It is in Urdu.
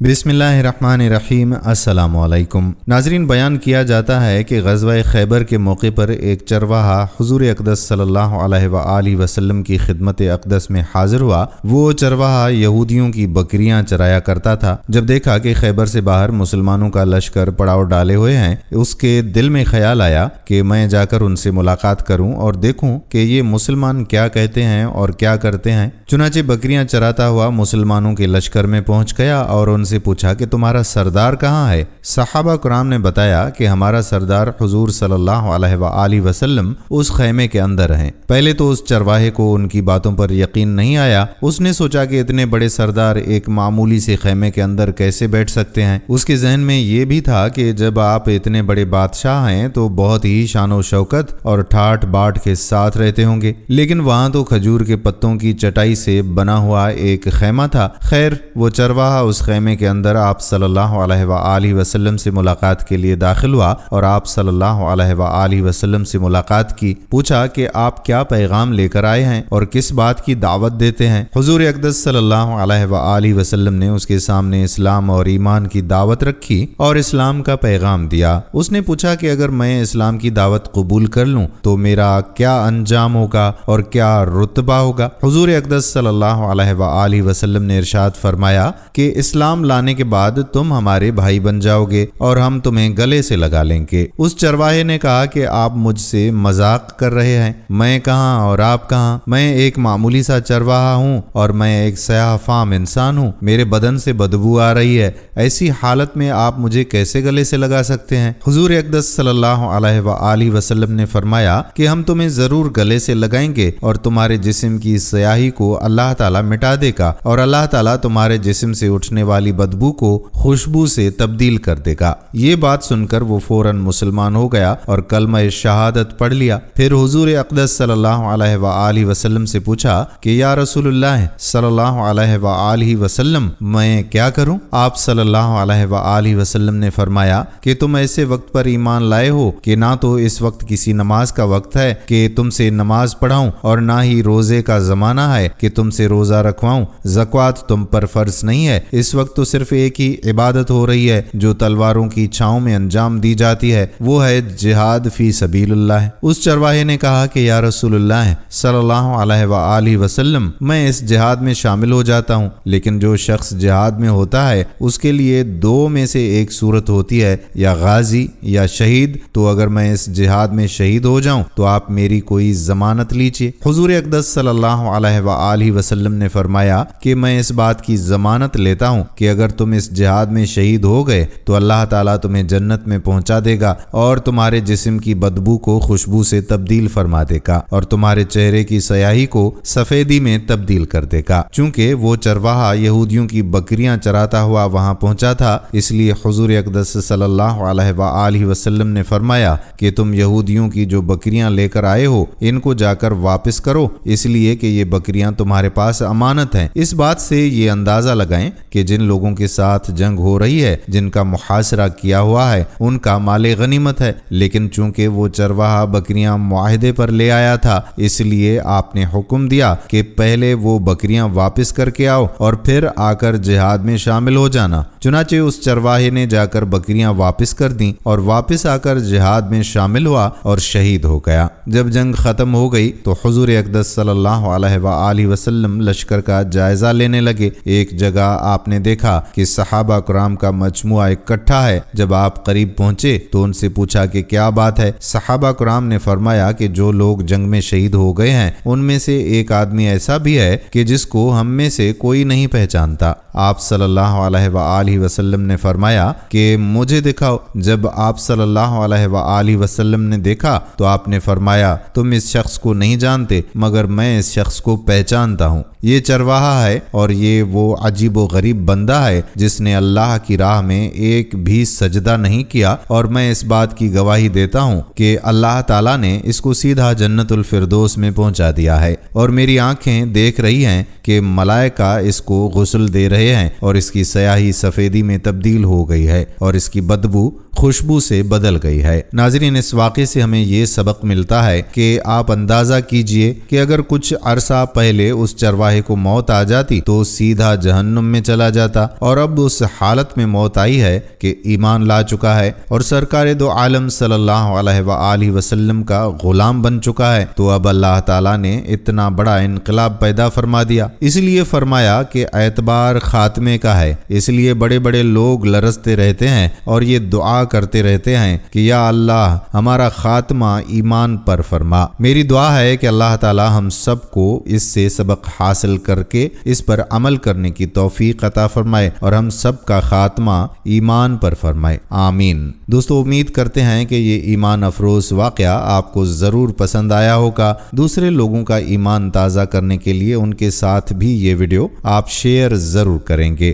بسم اللہ الرحمن الرحیم۔ السلام علیکم ناظرین، بیان کیا جاتا ہے کہ غزوہ خیبر کے موقع پر ایک چرواہا حضور اقدس صلی اللہ علیہ وآلہ وسلم کی خدمت اقدس میں حاضر ہوا۔ وہ چرواہا یہودیوں کی بکریاں چرایا کرتا تھا۔ جب دیکھا کہ خیبر سے باہر مسلمانوں کا لشکر پڑاؤ ڈالے ہوئے ہیں، اس کے دل میں خیال آیا کہ میں جا کر ان سے ملاقات کروں اور دیکھوں کہ یہ مسلمان کیا کہتے ہیں اور کیا کرتے ہیں۔ چنانچہ بکریاں چراتا ہوا مسلمانوں کے لشکر میں پہنچ گیا اور ان سے پوچھا کہ تمہارا سردار کہاں ہے؟ صحابہ کرام نے بتایا کہ ہمارا سردار حضور صلی اللہ علیہ وآلہ وسلم اس خیمے کے اندر ہیں۔ پہلے تو اس چرواہے کو ان کی باتوں پر یقین نہیں آیا۔ اس نے سوچا کہ اتنے بڑے سردار ایک معمولی سے خیمے کے اندر کیسے بیٹھ سکتے ہیں۔ اس کے ذہن میں یہ بھی تھا کہ جب آپ اتنے بڑے بادشاہ ہیں تو بہت ہی شان و شوکت اور ٹھاٹ باٹ کے ساتھ رہتے ہوں گے، لیکن وہاں تو کھجور کے پتوں کی چٹائی سے بنا ہوا ایک خیمہ تھا۔ خیر، وہ چرواہا اس خیمے کے اندر آپ صلی اللہ علیہ وآلہ وسلم سے ملاقات کے لیے داخل ہوا اور آپ صلی اللہ علیہ وآلہ وسلم سے ملاقات کی۔ پوچھا کہ آپ کیا پیغام لے کر آئے ہیں اور کس بات کی دعوت دیتے ہیں؟ حضور اقدس صلی اللہ علیہ وآلہ وسلم نے اس کے سامنے اسلام اور ایمان کی دعوت رکھی اور اسلام کا پیغام دیا۔ اس نے پوچھا کہ اگر میں اسلام کی دعوت قبول کر لوں تو میرا کیا انجام ہوگا اور کیا رتبہ ہوگا؟ حضور اقدس صلی اللہ علیہ وآلہ وسلم نے ارشاد فرمایا کہ اسلام لانے کے بعد تم ہمارے بھائی بن جاؤ گے اور ہم تمہیں گلے سے لگا لیں گے۔ اس چرواہے نے کہا کہ آپ مجھ سے مذاق کر رہے ہیں، میں کہاں اور آپ کہاں؟ میں ایک معمولی سا چرواہا ہوں اور میں ایک سیاہ فام انسان ہوں، میرے بدن سے بدبو آ رہی ہے، ایسی حالت میں آپ مجھے کیسے گلے سے لگا سکتے ہیں؟ حضور اقدس صلی اللہ علیہ وآلہ وسلم نے فرمایا کہ ہم تمہیں ضرور گلے سے لگائیں گے اور تمہارے جسم کی سیاہی کو اللہ تعالیٰ مٹا دے گا اور اللہ تعالیٰ تمہارے جسم سے اٹھنے والی بدبو کو خوشبو سے تبدیل کر دے گا۔ یہ بات سن کر وہ فوراً مسلمان ہو گیا اور کلمہ شہادت پڑھ لیا۔ پھر حضور اقدس صلی اللہ علیہ وآلہ وسلم سے پوچھا کہ یا رسول اللہ صلی اللہ علیہ وآلہ وسلم، میں کیا کروں؟ آپ صلی اللہ علیہ وآلہ وسلم نے فرمایا کہ تم ایسے وقت پر ایمان لائے ہو کہ نہ تو اس وقت کسی نماز کا وقت ہے کہ تم سے نماز پڑھاؤں اور نہ ہی روزے کا زمانہ ہے کہ تم سے روزہ رکھواؤں، زکوٰۃ تم پر فرض نہیں ہے، اس وقت تو صرف ایک ہی عبادت ہو رہی ہے جو تلواروں کی چھاؤں میں انجام دی جاتی ہے، وہ ہے جہاد فی سبیل اللہ۔ اس چرواہے نے کہا کہ یا رسول اللہ صلی اللہ علیہ وآلہ وسلم، میں اس جہاد میں شامل ہو جاتا ہوں، لیکن جو شخص جہاد میں ہوتا ہے اس کے لیے دو میں سے ایک صورت ہوتی ہے، یا غازی یا شہید، تو اگر میں اس جہاد میں شہید ہو جاؤں تو آپ میری کوئی ضمانت لیجیے۔ حضور اقدس صلی اللہ علیہ وآلہ وسلم نے فرمایا کہ میں اس بات کی ضمانت لیتا ہوں کہ اگر تم اس جہاد میں شہید ہو گئے تو اللہ تعالیٰ تمہیں جنت میں پہنچا دے گا اور تمہارے جسم کی بدبو کو خوشبو سے تبدیل فرما دے گا اور تمہارے چہرے کی سیاہی کو سفیدی میں تبدیل کر دے گا۔ چونکہ وہ چرواہا یہودیوں کی بکریاں چراتا ہوا وہاں پہنچا تھا، اس لیے حضور اقدس صلی اللہ علیہ وآلہ وسلم نے فرمایا کہ تم یہودیوں کی جو بکریاں لے کر آئے ہو ان کو جا کر واپس کرو، اس لیے کہ یہ بکریاں تمہارے پاس امانت ہیں۔ اس بات سے یہ اندازہ لگائیں کہ جن لوگوں کے ساتھ جنگ ہو رہی ہے، جن کا محاصرہ کیا ہوا ہے، ان کا مال غنیمت ہے، لیکن چونکہ وہ چرواہا بکریاں معاہدے پر لے آیا تھا، اس لیے آپ نے حکم دیا کہ پہلے وہ بکریاں واپس کر کے آؤ اور پھر آ کر جہاد میں شامل ہو جانا۔ چنانچہ اس چرواہے نے جا کر بکریاں واپس کر دیں اور واپس آ کر جہاد میں شامل ہوا اور شہید ہو گیا۔ جب جنگ ختم ہو گئی تو حضور اقدس صلی اللہ علیہ وآلہ وسلم لشکر کا جائزہ لینے لگے۔ ایک جگہ آپ نے دیکھا کہ صحابہ کرام کا مجموعہ اکٹھا ہے۔ جب آپ قریب پہنچے تو ان سے پوچھا کہ کیا بات ہے؟ صحابہ کرام نے فرمایا کہ جو لوگ جنگ میں شہید ہو گئے ہیں ان میں سے ایک آدمی ایسا بھی ہے کہ جس کو ہم میں سے کوئی نہیں پہچانتا۔ آپ صلی اللہ علیہ وآلہ وسلم نے فرمایا کہ مجھے دکھاؤ۔ جب آپ صلی اللہ علیہ وآلہ وسلم نے دیکھا تو آپ نے فرمایا تم اس شخص کو نہیں جانتے مگر میں اس شخص کو پہچانتا ہوں، یہ چرواہا ہے اور یہ وہ عجیب و غریب بندہ ہے جس نے اللہ کی راہ میں ایک بھی سجدہ نہیں کیا، اور میں اس بات کی گواہی دیتا ہوں کہ اللہ تعالیٰ نے اس کو سیدھا جنت الفردوس میں پہنچا دیا ہے، اور میری آنکھیں دیکھ رہی ہیں کہ ملائکہ اس کو غسل دے رہے ہیں اور اس کی سیاہی سفیدی میں تبدیل ہو گئی ہے اور اس کی بدبو خوشبو سے بدل گئی ہے۔ ناظرین، اس واقعے سے ہمیں یہ سبق ملتا ہے کہ آپ اندازہ کیجئے کہ اگر کچھ عرصہ پہلے اس چرواہے کو موت آ جاتی تو سیدھا جہنم میں چلا جاتا، اور اب اس حالت میں موت آئی ہے کہ ایمان لا چکا ہے اور سرکار دو عالم صلی اللہ علیہ وآلہ وسلم کا غلام بن چکا ہے، تو اب اللہ تعالیٰ نے اتنا بڑا انقلاب پیدا فرما دیا۔ اس لیے فرمایا کہ اعتبار خاتمے کا ہے، اس لیے بڑے بڑے لوگ لرزتے رہتے ہیں اور یہ دعا کرتے رہتے ہیں کہ یا اللہ ہمارا خاتمہ ایمان پر فرما۔ میری دعا ہے کہ اللہ تعالیٰ ہم سب کو اس سے سبق حاصل کر کے اس پر عمل کرنے کی توفیق عطا فرمائے اور ہم سب کا خاتمہ ایمان پر فرمائے، آمین۔ دوستو، امید کرتے ہیں کہ یہ ایمان افروز واقعہ آپ کو ضرور پسند آیا ہوگا۔ دوسرے لوگوں کا ایمان تازہ کرنے کے لیے ان کے ساتھ بھی یہ ویڈیو آپ شیئر ضرور کریں گے۔